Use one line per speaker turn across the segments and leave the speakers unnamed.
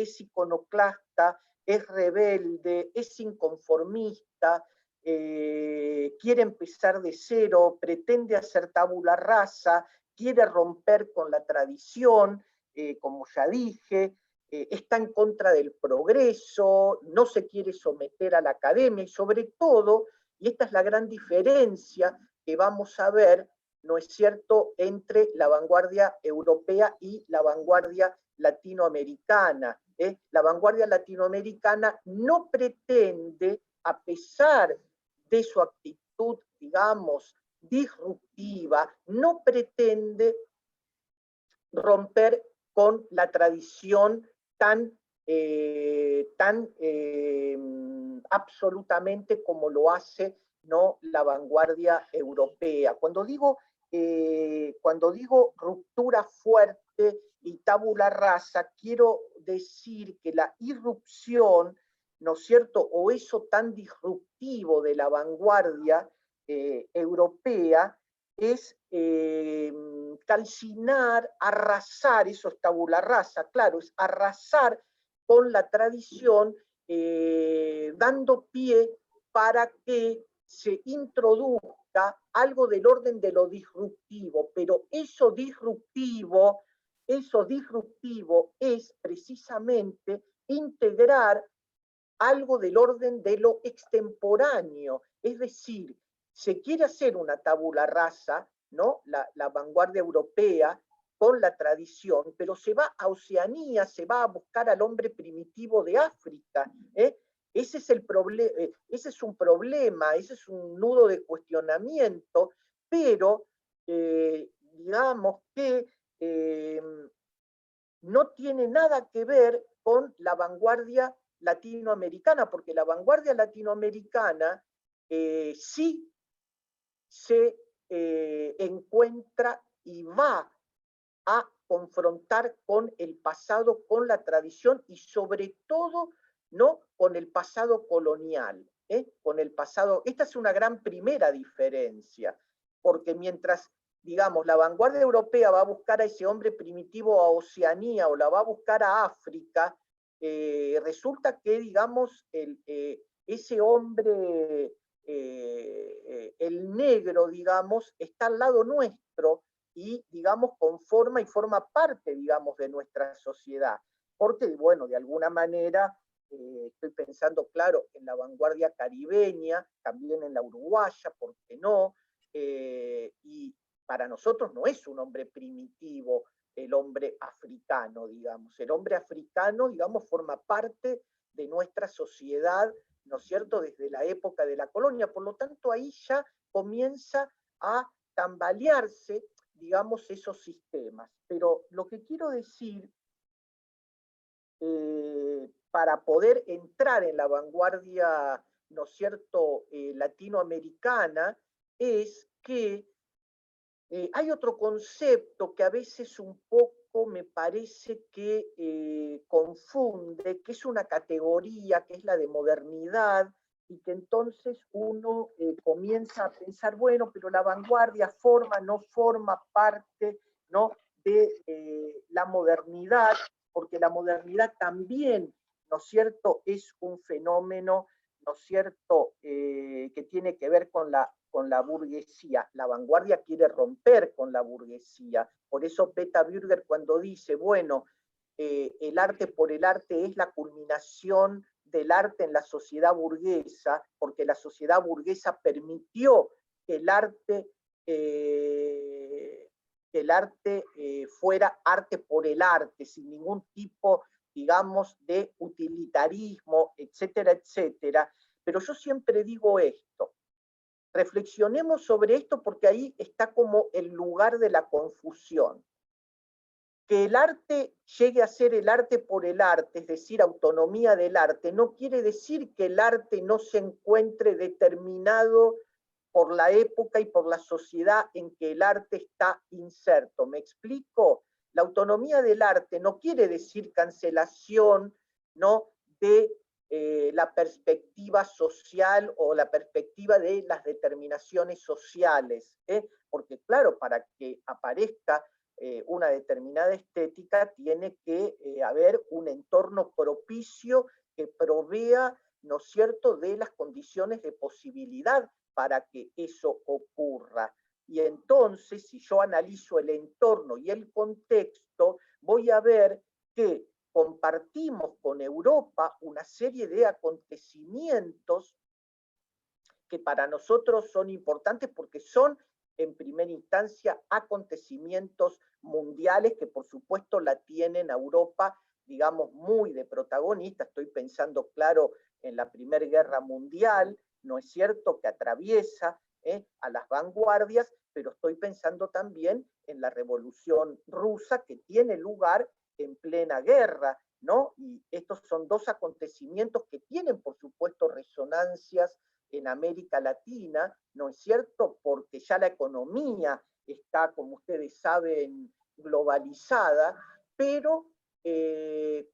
es iconoclasta, es rebelde, es inconformista, quiere empezar de cero, pretende hacer tabula rasa, quiere romper con la tradición, como ya dije, está en contra del progreso, no se quiere someter a la academia y sobre todo, y esta es la gran diferencia que vamos a ver, ¿no es cierto?, entre la vanguardia europea y la vanguardia latinoamericana. La vanguardia latinoamericana no pretende, a pesar de su actitud, digamos, disruptiva, no pretende romper con la tradición tan absolutamente como lo hace, ¿no?, la vanguardia europea. Cuando digo ruptura fuerte y tabula rasa, quiero decir que la irrupción, ¿no es cierto?, o eso tan disruptivo de la vanguardia europea, es calcinar, arrasar, eso es tabula rasa, claro, es arrasar con la tradición, dando pie para que se introduzca algo del orden de lo disruptivo, pero eso disruptivo es precisamente integrar algo del orden de lo extemporáneo, es decir, se quiere hacer una tabula rasa, ¿no?, la vanguardia europea con la tradición, pero se va a Oceanía, se va a buscar al hombre primitivo de África. Ese es ese es un problema, ese es un nudo de cuestionamiento, pero digamos que no tiene nada que ver con la vanguardia latinoamericana, porque la vanguardia latinoamericana sí se encuentra y va a confrontar con el pasado, con la tradición y sobre todo, ¿no?, con el pasado colonial, con el pasado. Esta es una gran primera diferencia, porque mientras, digamos, la vanguardia europea va a buscar a ese hombre primitivo a Oceanía o la va a buscar a África, resulta que, digamos, ese hombre, el negro, digamos, está al lado nuestro y, digamos, conforma y forma parte, digamos, de nuestra sociedad. Porque, bueno, de alguna manera, estoy pensando, claro, en la vanguardia caribeña, también en la uruguaya, ¿por qué no? Y para nosotros no es un hombre primitivo el hombre africano, digamos. El hombre africano, digamos, forma parte de nuestra sociedad, ¿no es cierto?, desde la época de la colonia. Por lo tanto, ahí ya comienza a tambalearse, digamos, esos sistemas. Pero lo que quiero decir, para poder entrar en la vanguardia, ¿no es cierto?, latinoamericana, es que hay otro concepto que a veces un poco me parece que confunde, que es una categoría, que es la de modernidad, y que entonces uno comienza a pensar, bueno, pero la vanguardia no forma parte, ¿no?, de la modernidad, porque la modernidad también, ¿no es cierto?, es un fenómeno, ¿no es cierto?, que tiene que ver con la burguesía. La vanguardia quiere romper con la burguesía. Por eso Beta Bürger, cuando dice, bueno, el arte por el arte es la culminación del arte en la sociedad burguesa, porque la sociedad burguesa permitió que el arte fuera arte por el arte, sin ningún tipo, digamos, de utilitarismo, etcétera, etcétera. Pero yo siempre digo esto, reflexionemos sobre esto porque ahí está como el lugar de la confusión. Que el arte llegue a ser el arte por el arte, es decir, autonomía del arte, no quiere decir que el arte no se encuentre determinado por la época y por la sociedad en que el arte está inserto. ¿Me explico? La autonomía del arte no quiere decir cancelación, ¿no?, de la perspectiva social o la perspectiva de las determinaciones sociales, porque claro, para que aparezca una determinada estética, tiene que haber un entorno propicio que provea, ¿no es cierto?, de las condiciones de posibilidad para que eso ocurra. Y entonces, si yo analizo el entorno y el contexto, voy a ver que compartimos con Europa una serie de acontecimientos que para nosotros son importantes porque son, en primera instancia, acontecimientos mundiales que por supuesto la tienen a Europa, digamos, muy de protagonista. Estoy pensando, claro, en la Primera Guerra Mundial, ¿no es cierto?, que atraviesa a las vanguardias, pero estoy pensando también en la Revolución Rusa que tiene lugar en plena guerra, ¿no? Y estos son dos acontecimientos que tienen, por supuesto, resonancias en América Latina, ¿no es cierto? Porque ya la economía está, como ustedes saben, globalizada, pero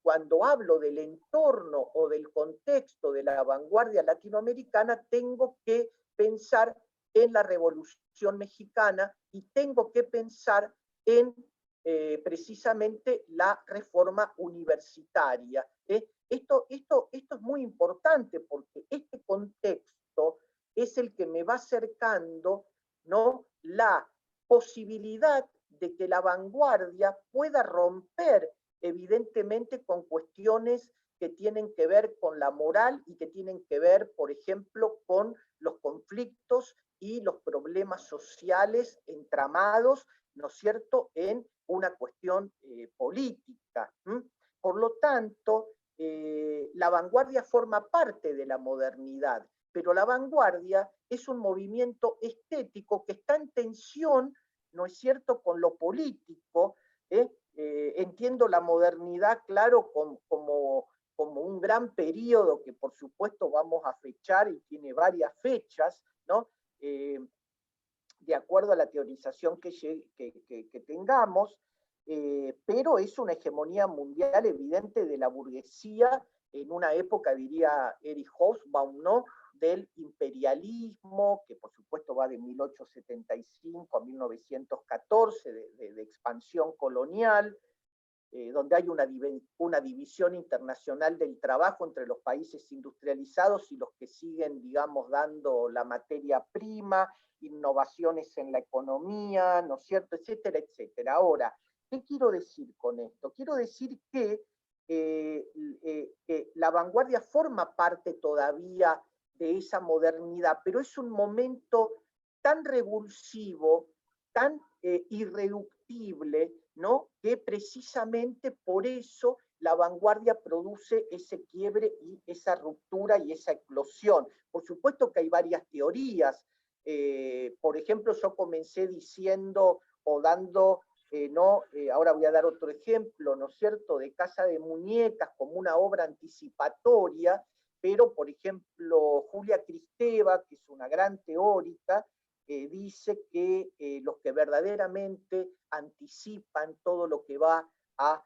cuando hablo del entorno o del contexto de la vanguardia latinoamericana, tengo que pensar en la Revolución Mexicana y tengo que pensar en precisamente la reforma universitaria. Esto es muy importante porque este contexto es el que me va acercando, ¿no?, la posibilidad de que la vanguardia pueda romper evidentemente con cuestiones que tienen que ver con la moral y que tienen que ver, por ejemplo, con los conflictos y los problemas sociales entramados, ¿no es cierto?, en una cuestión política. Por lo tanto, la vanguardia forma parte de la modernidad, pero la vanguardia es un movimiento estético que está en tensión, ¿no es cierto?, con lo político. Entiendo la modernidad, claro, como un gran periodo que por supuesto vamos a fechar y tiene varias fechas, ¿no? De acuerdo a la teorización que tengamos, pero es una hegemonía mundial evidente de la burguesía en una época, diría Erich Hobsbawm, ¿no?, del imperialismo, que por supuesto va de 1875 a 1914, de expansión colonial, donde hay una división internacional del trabajo entre los países industrializados y los que siguen, digamos, dando la materia prima, innovaciones en la economía, ¿no es cierto?, etcétera, etcétera. Ahora, ¿qué quiero decir con esto? Quiero decir que la vanguardia forma parte todavía de esa modernidad, pero es un momento tan revulsivo, tan irreductible, ¿no?, que precisamente por eso la vanguardia produce ese quiebre y esa ruptura y esa eclosión. Por supuesto que hay varias teorías. Por ejemplo, yo comencé diciendo o dando, ahora voy a dar otro ejemplo, ¿no es cierto?, de Casa de Muñecas como una obra anticipatoria, pero, por ejemplo, Julia Kristeva, que es una gran teórica, dice que los que verdaderamente anticipan todo lo que va a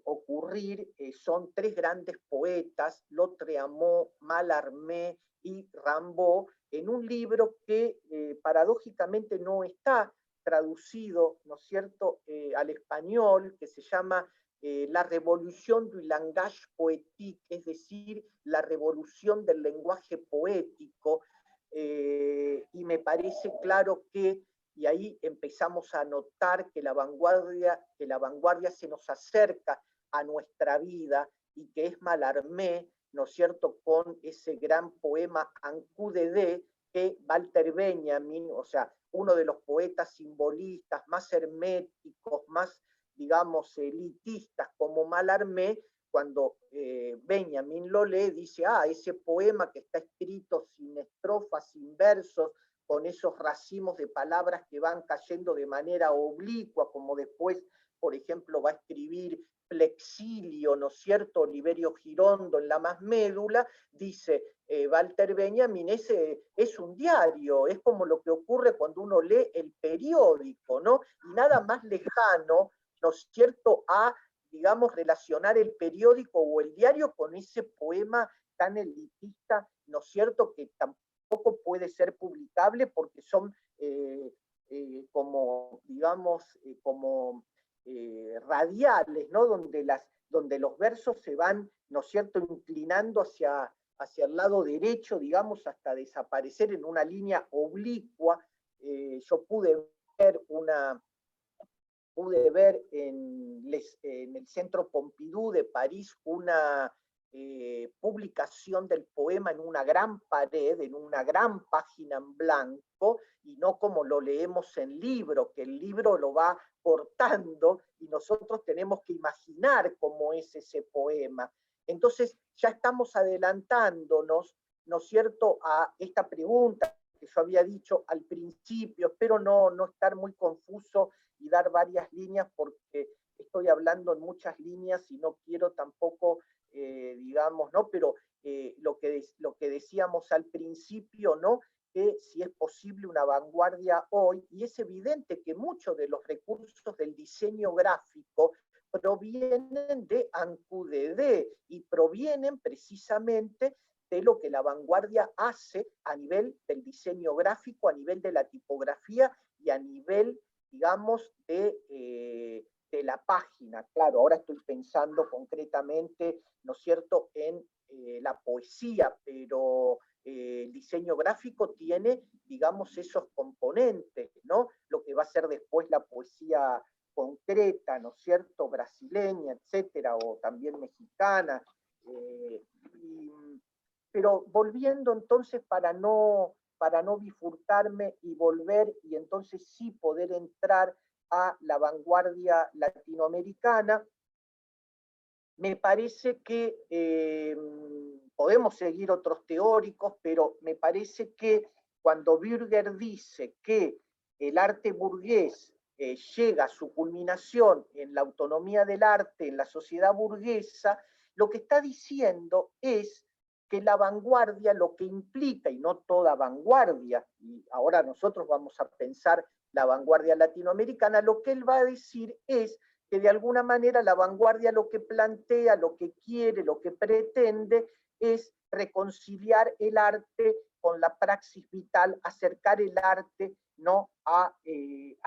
ocurrir son tres grandes poetas, Lautréamont, Mallarmé y Rimbaud, en un libro que paradójicamente no está traducido, ¿no es cierto?, al español, que se llama La Revolución du langage poétique, es decir, la revolución del lenguaje poético, y me parece claro que, y ahí empezamos a notar que la vanguardia se nos acerca a nuestra vida y que es Mallarmé, ¿no es cierto?, con ese gran poema Un coup de dés, que Walter Benjamin, o sea, uno de los poetas simbolistas más herméticos, más, digamos, elitistas como Mallarmé, cuando Benjamin lo lee, dice, ese poema que está escrito sin estrofas, sin versos, con esos racimos de palabras que van cayendo de manera oblicua, como después, por ejemplo, va a escribir Plexilio, ¿no es cierto?, Oliverio Girondo en La Más Médula, dice Walter Benjamin, ese es un diario, es como lo que ocurre cuando uno lee el periódico, ¿no? Y nada más lejano, ¿no es cierto?, a, digamos, relacionar el periódico o el diario con ese poema tan elitista, ¿no es cierto?, que tampoco puede ser publicable porque son como digamos, como radiales, ¿no? Donde los versos se van, ¿no es cierto?, inclinando hacia el lado derecho, digamos, hasta desaparecer en una línea oblicua. Yo pude ver en el Centro Pompidou de París una publicación del poema en una gran pared, en una gran página en blanco, y no como lo leemos en libro, que el libro lo va cortando y nosotros tenemos que imaginar cómo es ese poema. Entonces ya estamos adelantándonos, ¿no es cierto?, a esta pregunta que yo había dicho al principio. Espero no estar muy confuso y dar varias líneas, porque estoy hablando en muchas líneas y no quiero tampoco, digamos, ¿no? Pero lo que decíamos al principio, ¿no? Que si es posible una vanguardia hoy, y es evidente que muchos de los recursos del diseño gráfico provienen de ANCUDD y provienen precisamente de lo que la vanguardia hace a nivel del diseño gráfico, a nivel de la tipografía y a nivel, digamos, de la página. Claro, ahora estoy pensando concretamente, ¿no es cierto?, en la poesía, pero el diseño gráfico tiene, digamos, esos componentes, ¿no? Lo que va a ser después la poesía concreta, ¿no es cierto?, brasileña, etcétera, o también mexicana. Pero volviendo entonces, para no bifurcarme y volver, y entonces sí poder entrar a la vanguardia latinoamericana, me parece que podemos seguir otros teóricos, pero me parece que cuando Bürger dice que el arte burgués llega a su culminación en la autonomía del arte, en la sociedad burguesa, lo que está diciendo es que la vanguardia lo que implica, y no toda vanguardia, y ahora nosotros vamos a pensar la vanguardia latinoamericana, lo que él va a decir es que de alguna manera la vanguardia lo que plantea, lo que quiere, lo que pretende es reconciliar el arte con la praxis vital, acercar el arte, ¿no?, a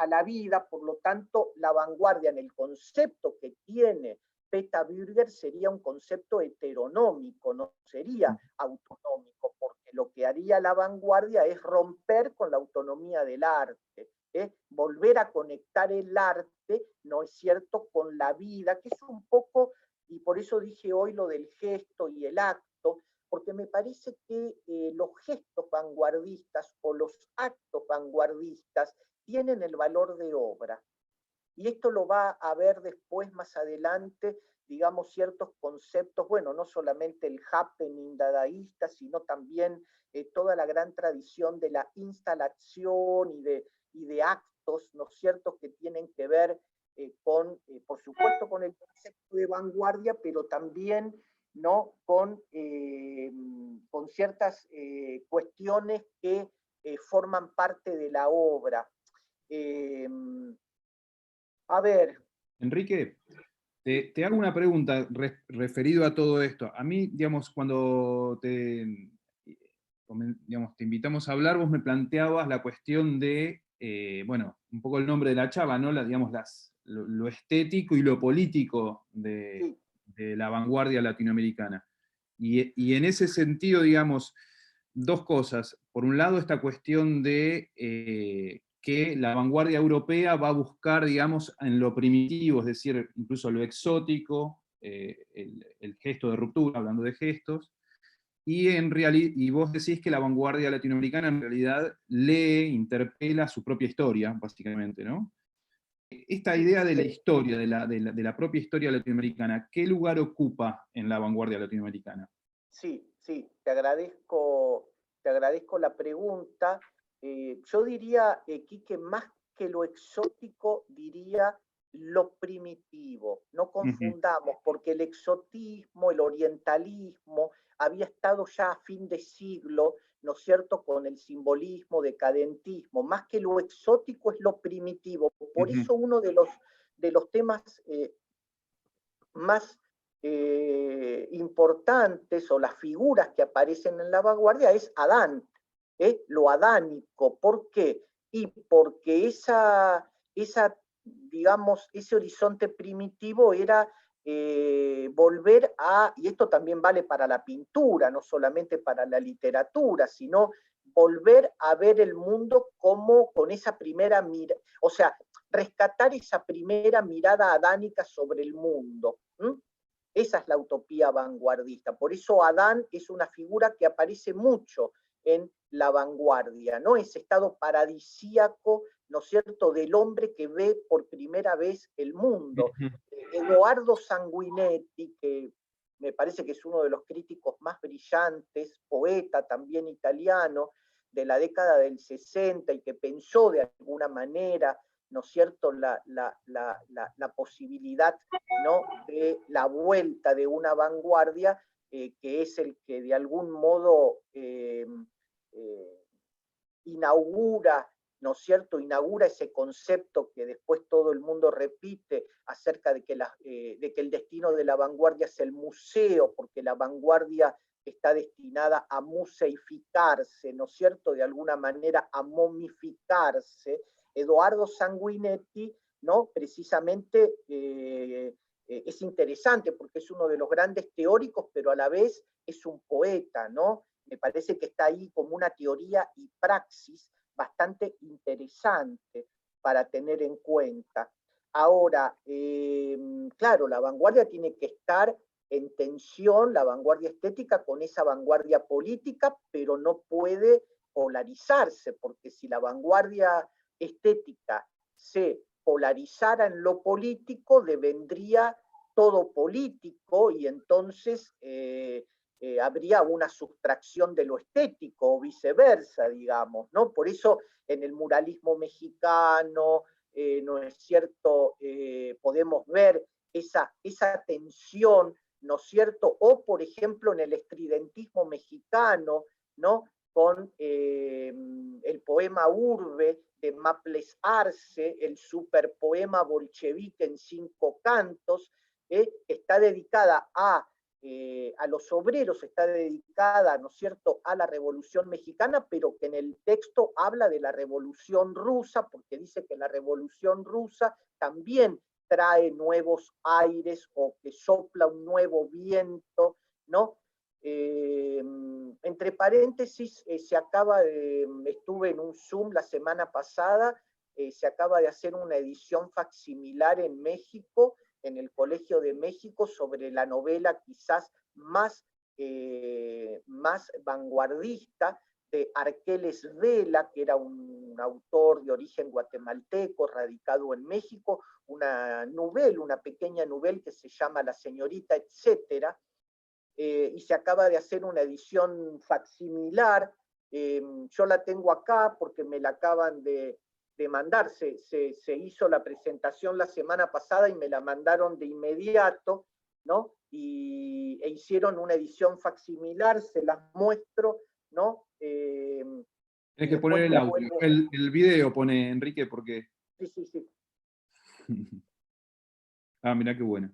la vida. Por lo tanto, la vanguardia, en el concepto que tiene Peta Bürger, sería un concepto heteronómico, no sería autonómico, porque lo que haría la vanguardia es romper con la autonomía del arte, volver a conectar el arte, ¿no es cierto?, con la vida, que es un poco, y por eso dije hoy lo del gesto y el acto, porque me parece que los gestos vanguardistas o los actos vanguardistas tienen el valor de obra. Y esto lo va a ver después, más adelante, digamos, ciertos conceptos, bueno, no solamente el happening dadaísta, sino también toda la gran tradición de la instalación y de actos, ¿no es cierto?, que tienen que ver con, por supuesto, con el concepto de vanguardia, pero también, ¿no?, con ciertas cuestiones que forman parte de la obra. A ver.
Enrique, te hago una pregunta referido a todo esto. A mí, digamos, cuando digamos, te invitamos a hablar, vos me planteabas la cuestión de, bueno, un poco el nombre de la chava, ¿no? Digamos, lo estético y lo político de la vanguardia latinoamericana. Y en ese sentido, digamos, dos cosas. Por un lado, esta cuestión de que la vanguardia europea va a buscar, digamos, en lo primitivo, es decir, incluso lo exótico, el gesto de ruptura, hablando de gestos, y vos decís que la vanguardia latinoamericana en realidad lee, interpela su propia historia, básicamente, ¿no? Esta idea de la historia, de la propia historia latinoamericana, ¿qué lugar ocupa en la vanguardia latinoamericana?
Sí, te agradezco la pregunta. Yo diría, Quique, más que lo exótico, diría lo primitivo. No confundamos, porque el exotismo, el orientalismo, había estado ya a fin de siglo, ¿no es cierto?, con el simbolismo, decadentismo. Más que lo exótico es lo primitivo. Por eso uno de los temas más importantes, o las figuras que aparecen en la vanguardia, es Adán, lo adánico. ¿Por qué? Y porque digamos, ese horizonte primitivo era volver a, y esto también vale para la pintura, no solamente para la literatura, sino volver a ver el mundo como con esa primera mirada, o sea, rescatar esa primera mirada adánica sobre el mundo. Esa es la utopía vanguardista. Por eso Adán es una figura que aparece mucho en la vanguardia, ¿no? Ese estado paradisíaco, ¿no es cierto?, del hombre que ve por primera vez el mundo. Edoardo Sanguinetti, que me parece que es uno de los críticos más brillantes, poeta también italiano, de la década del 60 y que pensó de alguna manera, ¿no es cierto?, la posibilidad, ¿no?, de la vuelta de una vanguardia, que es el que de algún modo inaugura, ¿no es cierto?, inaugura ese concepto que después todo el mundo repite acerca de que el destino de la vanguardia es el museo, porque la vanguardia está destinada a museificarse, ¿no es cierto?, de alguna manera a momificarse. Edoardo Sanguinetti, ¿no?, precisamente es interesante porque es uno de los grandes teóricos, pero a la vez es un poeta, ¿no? Me parece que está ahí como una teoría y praxis bastante interesante para tener en cuenta. Ahora, claro, la vanguardia tiene que estar en tensión, la vanguardia estética, con esa vanguardia política, pero no puede polarizarse, porque si la vanguardia estética se polarizara en lo político, devendría todo político y entonces habría una sustracción de lo estético o viceversa, digamos, ¿no? Por eso en el muralismo mexicano, ¿no es cierto?, podemos ver esa tensión, ¿no es cierto? O, por ejemplo, en el estridentismo mexicano, ¿no?, con el poema Urbe de Maples Arce, el superpoema bolchevique en 5 cantos, está dedicada a los obreros, está dedicada, ¿no es cierto?, a la Revolución Mexicana, pero que en el texto habla de la Revolución Rusa, porque dice que la Revolución Rusa también trae nuevos aires o que sopla un nuevo viento, ¿no? Entre paréntesis, estuve en un Zoom la semana pasada, se acaba de hacer una edición facsimilar en México, en el Colegio de México, sobre la novela quizás más vanguardista de Arqueles Vela, que era un autor de origen guatemalteco, radicado en México, una pequeña novela que se llama La señorita, etcétera, y se acaba de hacer una edición facsimilar. Yo la tengo acá porque me la acaban de mandar, se hizo la presentación la semana pasada y me la mandaron de inmediato, ¿no? E hicieron una edición facsimilar, se las muestro, ¿no?
Tienes que poner el audio, el video pone Enrique, porque...
Sí.
Ah, mirá qué bueno.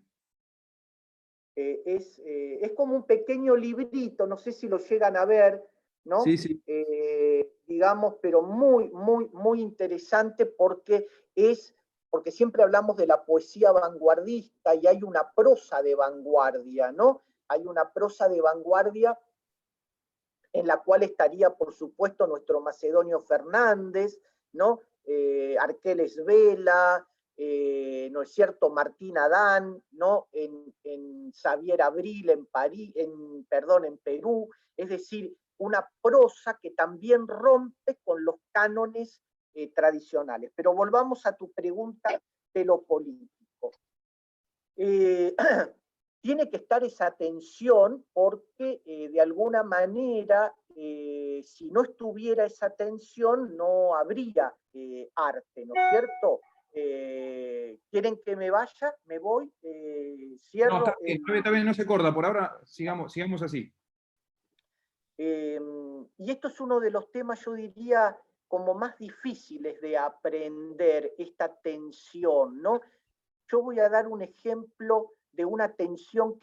Es como un pequeño librito, no sé si lo llegan a ver, ¿no?
Sí.
Digamos, pero muy, muy, muy interesante porque siempre hablamos de la poesía vanguardista y hay una prosa de vanguardia, ¿no? Hay una prosa de vanguardia en la cual estaría, por supuesto, nuestro Macedonio Fernández, ¿no? Arqueles Vela, ¿no es cierto?, Martín Adán, ¿no?, en Xavier Abril, en Perú, es decir, una prosa que también rompe con los cánones tradicionales. Pero volvamos a tu pregunta de lo político. Tiene que estar esa tensión porque de alguna manera, si no estuviera esa tensión, no habría arte, ¿no es cierto? ¿Quieren que me vaya? ¿Me voy? Cierro.
No, está bien, no se corta, por ahora sigamos así.
Y esto es uno de los temas, yo diría, como más difíciles de aprender, esta tensión, ¿no? Yo voy a dar un ejemplo de una tensión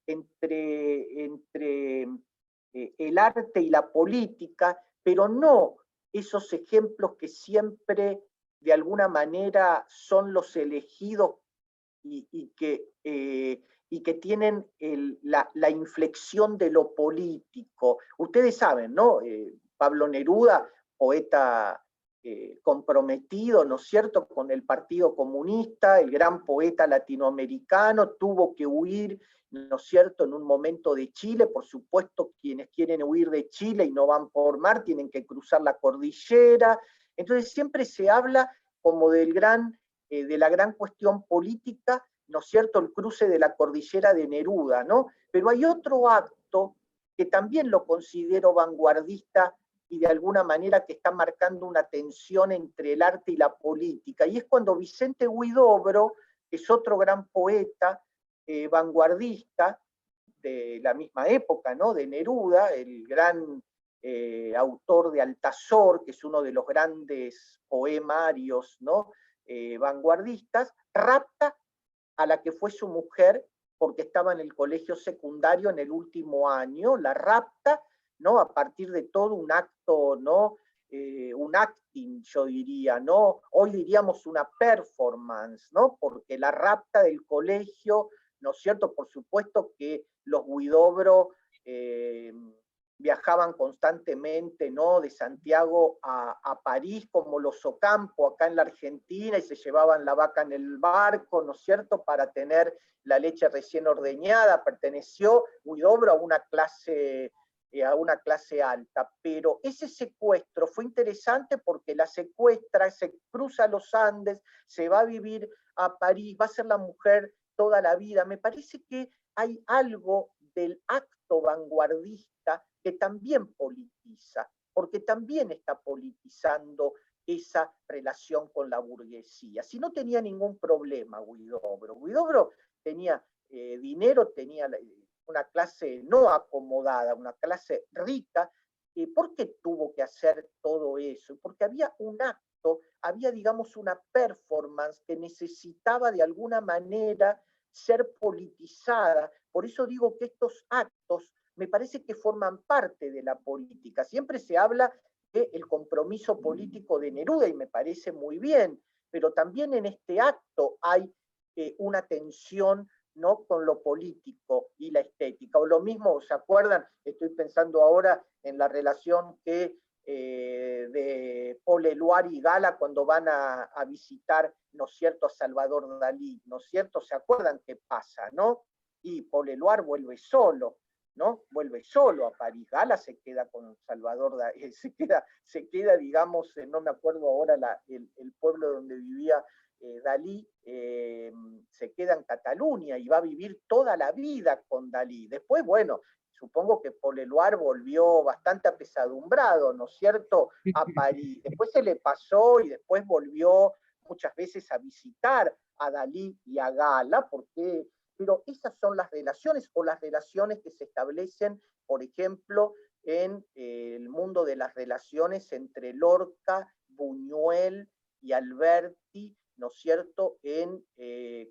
entre el arte y la política, pero no esos ejemplos que siempre de alguna manera son los elegidos y que tienen la inflexión de lo político. Ustedes saben, ¿no? Pablo Neruda, poeta comprometido, ¿no es cierto?, con el Partido Comunista, el gran poeta latinoamericano, tuvo que huir, ¿no es cierto?, en un momento de Chile. Por supuesto, quienes quieren huir de Chile y no van por mar tienen que cruzar la cordillera. Entonces siempre se habla como de la gran cuestión política, ¿no es cierto?, el cruce de la cordillera de Neruda, ¿no? Pero hay otro acto que también lo considero vanguardista y de alguna manera que está marcando una tensión entre el arte y la política, y es cuando Vicente Huidobro, que es otro gran poeta vanguardista de la misma época, ¿no?, de Neruda, el gran autor de Altazor, que es uno de los grandes poemarios, ¿no?, vanguardistas, rapta a la que fue su mujer porque estaba en el colegio secundario en el último año, la rapta, ¿no?, a partir de todo un acto, ¿no?, un acting, yo diría, ¿no? Hoy diríamos una performance, ¿no?, porque la rapta del colegio, ¿no es cierto? Por supuesto que los Huidobro viajaban constantemente, ¿no?, de Santiago a París, como los Ocampo acá en la Argentina, y se llevaban la vaca en el barco, ¿no es cierto?, para tener la leche recién ordeñada. Perteneció Huidobro a una clase alta, pero ese secuestro fue interesante porque la secuestra, se cruza los Andes, se va a vivir a París, va a ser la mujer toda la vida. Me parece que hay algo del acto vanguardista que también politiza, porque también está politizando esa relación con la burguesía. Si no tenía ningún problema Huidobro tenía dinero, tenía una clase no acomodada, una clase rica. ¿Por qué tuvo que hacer todo eso? Porque había un acto, había, digamos, una performance que necesitaba de alguna manera ser politizada. Por eso digo que estos actos me parece que forman parte de la política. Siempre se habla del compromiso político de Neruda y me parece muy bien, pero también en este acto hay una tensión, ¿no?, con lo político y la estética. O lo mismo, ¿se acuerdan? Estoy pensando ahora en la relación de Paul Eluard y Gala cuando van a visitar, ¿no es cierto?, a Salvador Dalí, ¿no es cierto? ¿Se acuerdan qué pasa, no? Y Paul Eluard vuelve solo, ¿no? Vuelve solo a París. Gala se queda con Salvador Dalí, se queda, digamos, no me acuerdo ahora el pueblo donde vivía Dalí, se queda en Cataluña y va a vivir toda la vida con Dalí. Después, bueno, supongo que Paul Eluard volvió bastante apesadumbrado, ¿no es cierto?, a París. Después se le pasó y después volvió muchas veces a visitar a Dalí y a Gala, pero esas son las relaciones, o las relaciones que se establecen, por ejemplo, en el mundo de las relaciones entre Lorca, Buñuel y Alberti, ¿no es cierto?,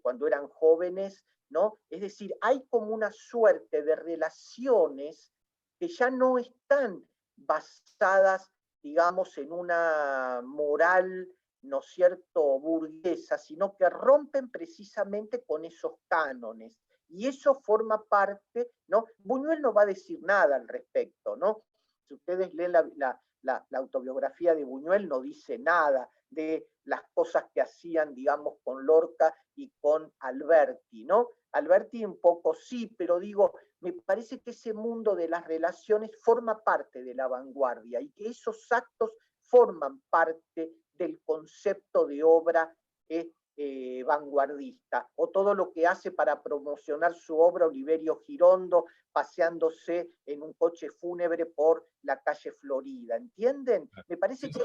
cuando eran jóvenes, ¿no? Es decir, hay como una suerte de relaciones que ya no están basadas, digamos, en una moral, ¿no es cierto?, burguesa, sino que rompen precisamente con esos cánones. Y eso forma parte, ¿no? Buñuel no va a decir nada al respecto, ¿no? Si ustedes leen la autobiografía de Buñuel, no dice nada de las cosas que hacían, digamos, con Lorca y con Alberti, ¿no? Alberti un poco sí, pero digo, me parece que ese mundo de las relaciones forma parte de la vanguardia y que esos actos forman parte del concepto de obra vanguardista, o todo lo que hace para promocionar su obra Oliverio Girondo paseándose en un coche fúnebre por la calle Florida, ¿entienden? Me parece que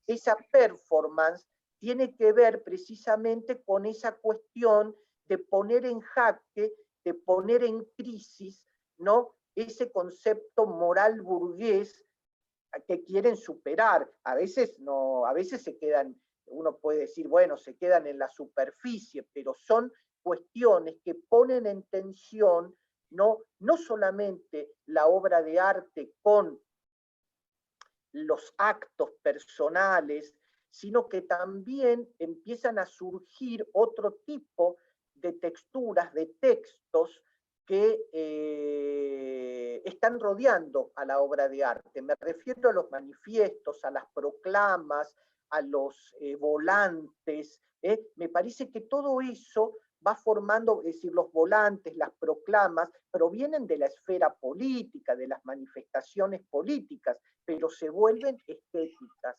esa performance tiene que ver precisamente con esa cuestión de poner en jaque, de poner en crisis, ¿no?, ese concepto moral burgués que quieren superar. A veces no, a veces se quedan, uno puede decir, bueno, se quedan en la superficie, pero son cuestiones que ponen en tensión no solamente la obra de arte con los actos personales, sino que también empiezan a surgir otro tipo de texturas, de textos que están rodeando a la obra de arte. Me refiero a los manifiestos, a las proclamas, a los volantes. Me parece que todo eso va formando, es decir, los volantes, las proclamas, provienen de la esfera política, de las manifestaciones políticas, pero se vuelven estéticas,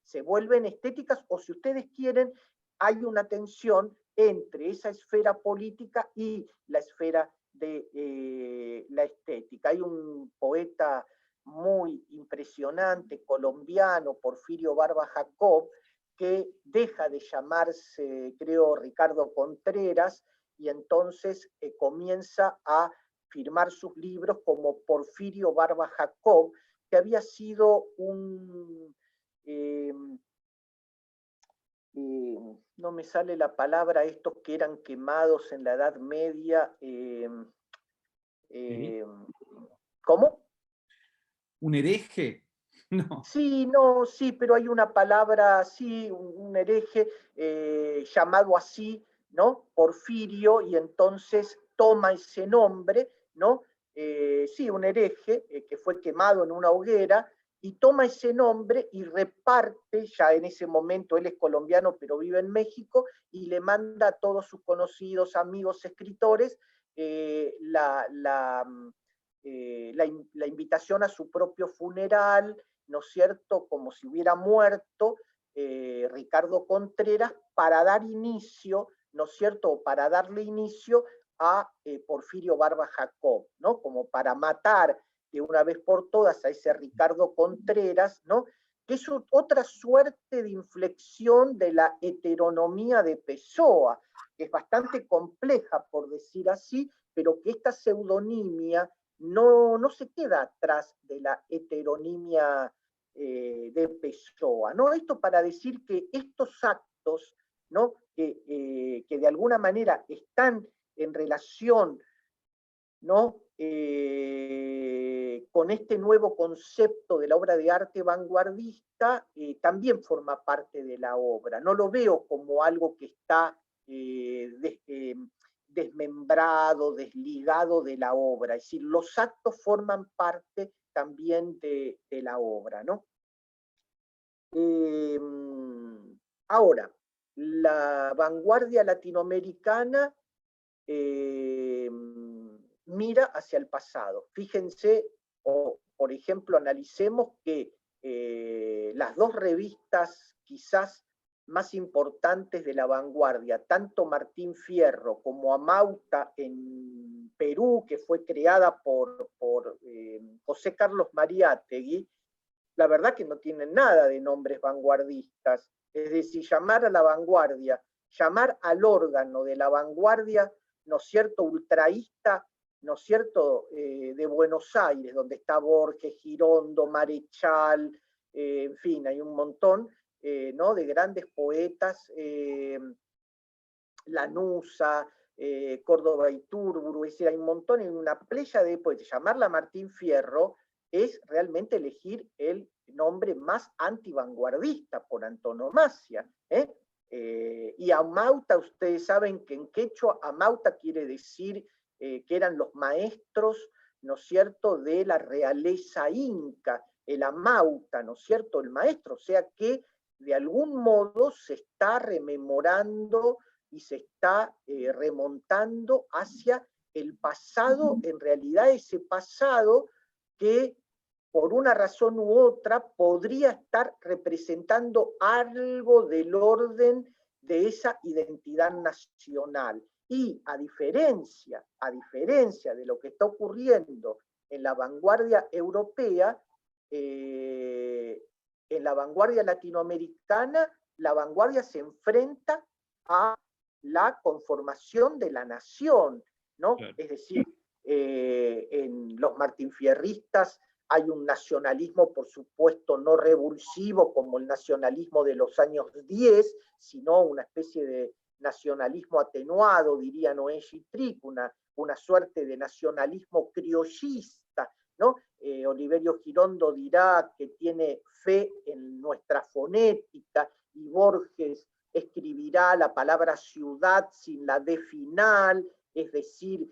se vuelven estéticas, o si ustedes quieren, hay una tensión entre esa esfera política y la esfera de la estética. Hay un poeta muy impresionante, colombiano, Porfirio Barba Jacob, que deja de llamarse, creo, Ricardo Contreras, y entonces comienza a firmar sus libros como Porfirio Barba Jacob, que había sido un... no me sale la palabra, estos que eran quemados en la Edad Media. ¿Cómo?
¿Un hereje? No.
Sí, no, sí, pero hay una palabra, sí, un hereje llamado así, ¿no? Porfirio, y entonces toma ese nombre, ¿no? Sí, un hereje que fue quemado en una hoguera, y toma ese nombre y reparte, ya en ese momento él es colombiano pero vive en México, y le manda a todos sus conocidos, amigos, escritores, la invitación a su propio funeral, ¿no es cierto?, como si hubiera muerto Ricardo Contreras, para dar inicio, ¿no es cierto?, para darle inicio a Porfirio Barba Jacob, ¿no?, como para matar de una vez por todas a ese Ricardo Contreras, ¿no?, que es otra suerte de inflexión de la heteronomía de Pessoa, que es bastante compleja, por decir así, pero que esta pseudonimia no se queda atrás de la heteronimia de Pessoa, ¿no? Esto para decir que estos actos, ¿no?, que de alguna manera están en relación, ¿no?, con este nuevo concepto de la obra de arte vanguardista, también forma parte de la obra. No lo veo como algo que está desmembrado, desligado de la obra. Es decir, los actos forman parte también de la obra, ¿no? Ahora, la vanguardia latinoamericana mira hacia el pasado. Fíjense, o por ejemplo, analicemos que las dos revistas quizás más importantes de la vanguardia, tanto Martín Fierro como Amauta en Perú, que fue creada por José Carlos Mariátegui, la verdad que no tienen nada de nombres vanguardistas. Es decir, llamar a la vanguardia, llamar al órgano de la vanguardia, ¿no es cierto?, ultraísta, ¿no es cierto?, de Buenos Aires, donde está Borges, Girondo, Marechal, en fin, hay un montón, ¿no?, de grandes poetas, Lanuza, Córdoba Iturburu, es decir, hay un montón, en una playa de poetas. Llamarla Martín Fierro es realmente elegir el nombre más antivanguardista por antonomasia. Y Amauta, ustedes saben que en quechua Amauta quiere decir que eran los maestros, ¿no es cierto?, de la realeza inca, el Amauta, ¿no es cierto?, el maestro, o sea que de algún modo se está rememorando y se está remontando hacia el pasado, en realidad ese pasado que por una razón u otra podría estar representando algo del orden de esa identidad nacional. Y a diferencia de lo que está ocurriendo en la vanguardia europea, en la vanguardia latinoamericana, la vanguardia se enfrenta a la conformación de la nación, ¿no? Claro. Es decir, en los martinfierristas hay un nacionalismo, por supuesto, no revulsivo como el nacionalismo de los años 10, sino una especie de nacionalismo atenuado, diría Noé Gitric, una suerte de nacionalismo criollista, ¿no? Oliverio Girondo dirá que tiene fe en nuestra fonética, y Borges escribirá la palabra ciudad sin la D final, es decir,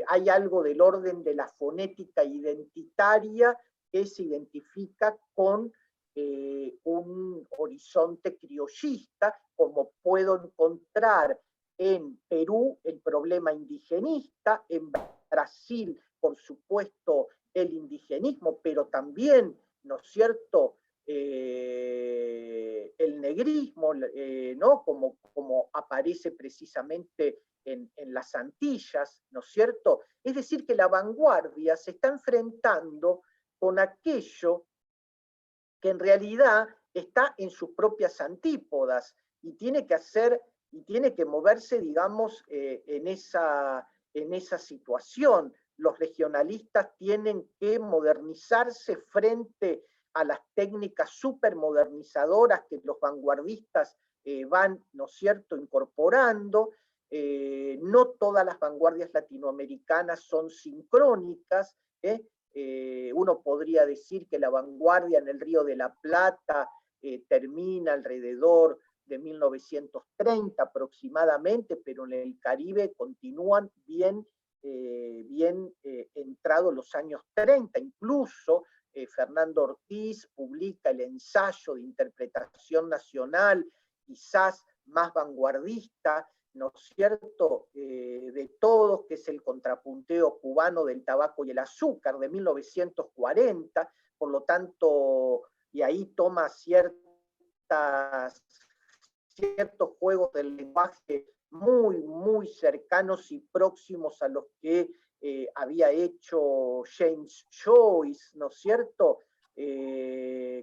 hay algo del orden de la fonética identitaria que se identifica con un horizonte criollista, como puedo encontrar en Perú el problema indigenista, en Brasil, por supuesto, el indigenismo, pero también, ¿no es cierto?, el negrismo, ¿no?, como aparece precisamente en las Antillas, ¿no es cierto? Es decir, que la vanguardia se está enfrentando con aquello que en realidad está en sus propias antípodas y tiene que hacer y tiene que moverse, digamos, en esa situación. Los regionalistas tienen que modernizarse frente a las técnicas supermodernizadoras que los vanguardistas van, ¿no es cierto?, incorporando. No todas las vanguardias latinoamericanas son sincrónicas, uno podría decir que la vanguardia en el Río de la Plata termina alrededor de 1930 aproximadamente, pero en el Caribe continúan bien entrados los años 30. Incluso Fernando Ortiz publica el ensayo de interpretación nacional, quizás más vanguardista, ¿no es cierto?, de todos, que es el contrapunteo cubano del tabaco y el azúcar, de 1940, por lo tanto, y ahí toma ciertos juegos del lenguaje muy cercanos y próximos a los que había hecho James Joyce, ¿no es cierto?,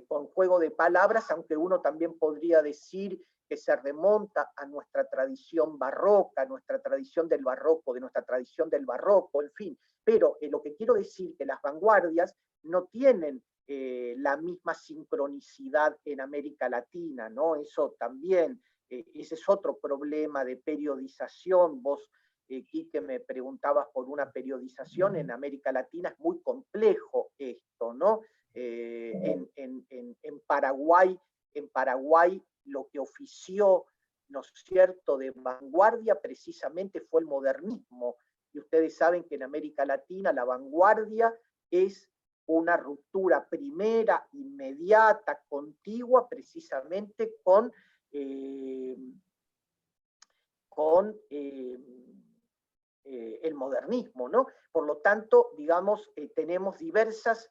con juego de palabras, aunque uno también podría decir que se remonta a nuestra tradición barroca, a nuestra tradición del barroco, de nuestra tradición del barroco, en fin. Pero lo que quiero decir es que las vanguardias no tienen la misma sincronicidad en América Latina, ¿no? Eso también, ese es otro problema de periodización. Vos, Quique, me preguntabas por una periodización. En América Latina es muy complejo esto, ¿no? En Paraguay lo que ofició, ¿no es cierto?, de vanguardia precisamente fue el modernismo. Y ustedes saben que en América Latina la vanguardia es una ruptura primera, inmediata, contigua, precisamente con el modernismo, ¿no? Por lo tanto, digamos, tenemos diversas